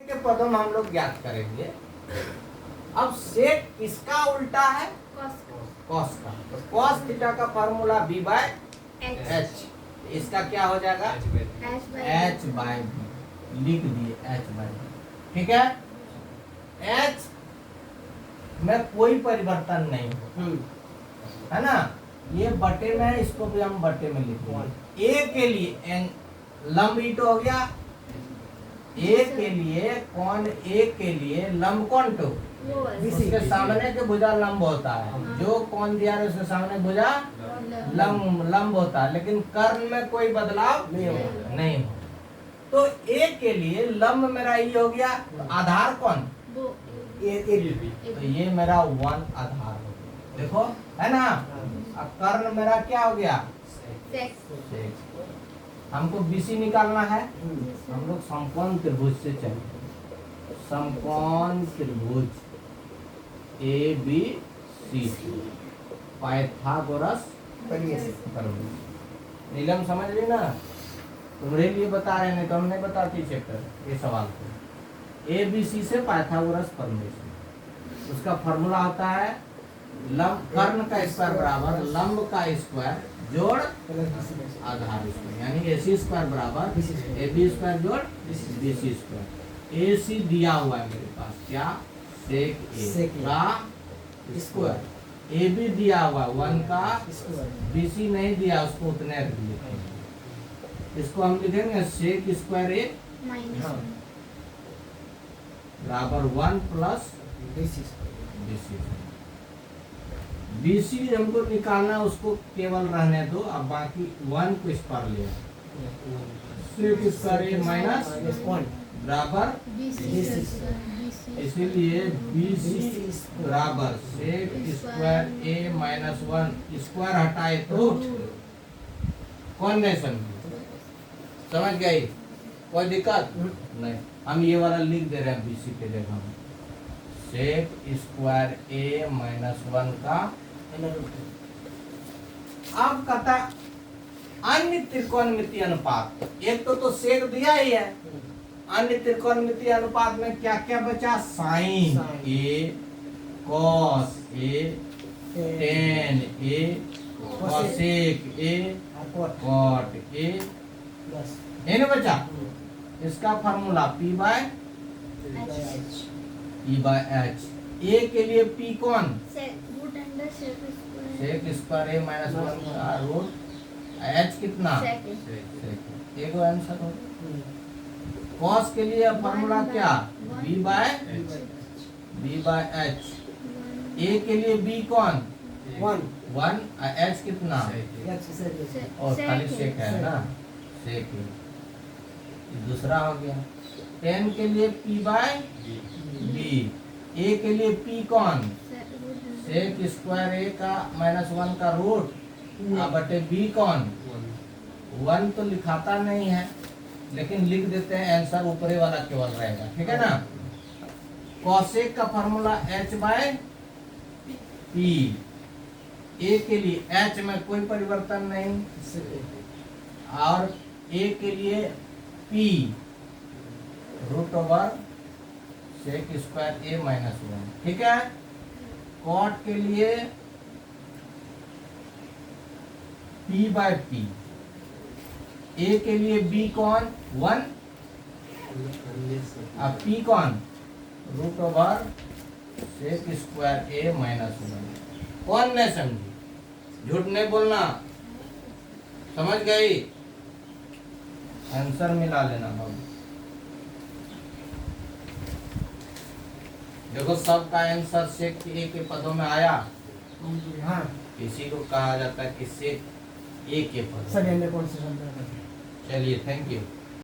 के पदों में हम लोग ज्ञात करेंगे। अब सेक किसका उल्टा है? कॉस का। तो कॉस थीटा का फार्मूला b बाय एच, इसका क्या हो जाएगा? h बाय v, लिख दिए h बाय v। ठीक है, h में कोई परिवर्तन नहीं हो, है ना। ये बटे में है, इसको भी हम बटे में लिखेंगे। a के लिए लंब ईट हो गया, a के लिए कौन, a के लिए लंब कौन टू, उसके सामने के भुजा लंब होता है। जो कौन दिया है उसके सामने भुजा लंब होता है, लेकिन कर्ण में कोई बदलाव नहीं हो। तो a के लिए लंब मेरा ये हो गया, तो आधार कौन? तो ये मेरा 1 आधार हो गया, देखो है ना। अब कर्ण मेरा क्या हो गया? सेक। हमको BC निकालना है, हम लोग समकोण त्रिभुज से चलेंगे। समकोण त्रिभुज ABC, पाइथागोरस प्रमेय। नीलम समझ रही ना, तुम्हारे लिए बता रहे, नहीं तो हम नहीं बताती चैप्टर ये सवाल को। ABC से पाइथागोरस प्रमेय से उसका फॉर्मूला होता है लंब कर्ण का स्क्वायर बराबर लंब का स्क्वायर जोड़ आधार स्क्वायर, यानी AC स्क्वायर बराबर AB स्क्वायर जोड़ BC स्क्वायर। AC दिया हुआ है मेरे पास, क्या? सेक A का स्क्वायर। AB दिया हुआ 1 का BC नहीं दिया, उसको उतने लिखेंगे। इसको हम लिखेंगे सेक स्क्वायर A बराबर 1 प्लस BC हमको निकालना, उसको केवल रहने दो, अब बाकी 1 को इस पर ले। सेक स्क्वायर A माइनस बराबर, इसीलिए BC बराबर sec square A minus 1, square हटाए तो कौन नहीं समझ गई? कोई दिक्कत नहीं। हम ये वाला लिख दे रहे हैं BC के जगह हम सेक स्क्वायर A माइनस 1 का। अब कहता अन्य त्रिकोणमितीय अनुपात, एक तो सेक दिया ही है, अन्य त्रिकोणमितीय अनुपात में क्या क्या बचा? Sine A, cos A, tan A, cosec A, cot A, ये नहीं बचा। इसका formula P by H। A के लिए P कौन? सेक स्क्वायर A माइनस 1 का रूट, H कितना? एक आंसर हो। कॉस के लिए फार्मूला क्या? B bye H। A के लिए B कौन? 1, H कितना? और खाली सेक है ना, सेक दूसरा हो गया। 10 के लिए P बाय B। A के लिए P कौन? सेक स्क्वायर A का माइनस 1 का रूट, बटे B कौन? 1 तो लिखाता नहीं है, लेकिन लिख देते हैं, आंसर ऊपरे वाला केवल रहेगा, ठीक है ना। कॉसेक का formula H by P। A के लिए H में कोई परिवर्तन नहीं, और A के लिए P root over sec square A minus 1, ठीक है। कॉट के लिए P बाय P। A के लिए B कौन? 1, अब P कौन? Root over sec square A minus 1। कौन नहीं समझी? झूठ नहीं बोलना, समझ गई? आंसर मिला लेना बाबू। देखो सबका आंसर सेक A के पदों में आया। हाँ, इसी को कहा जाता है कि सेक A के पदों। चलिए, थैंक यू।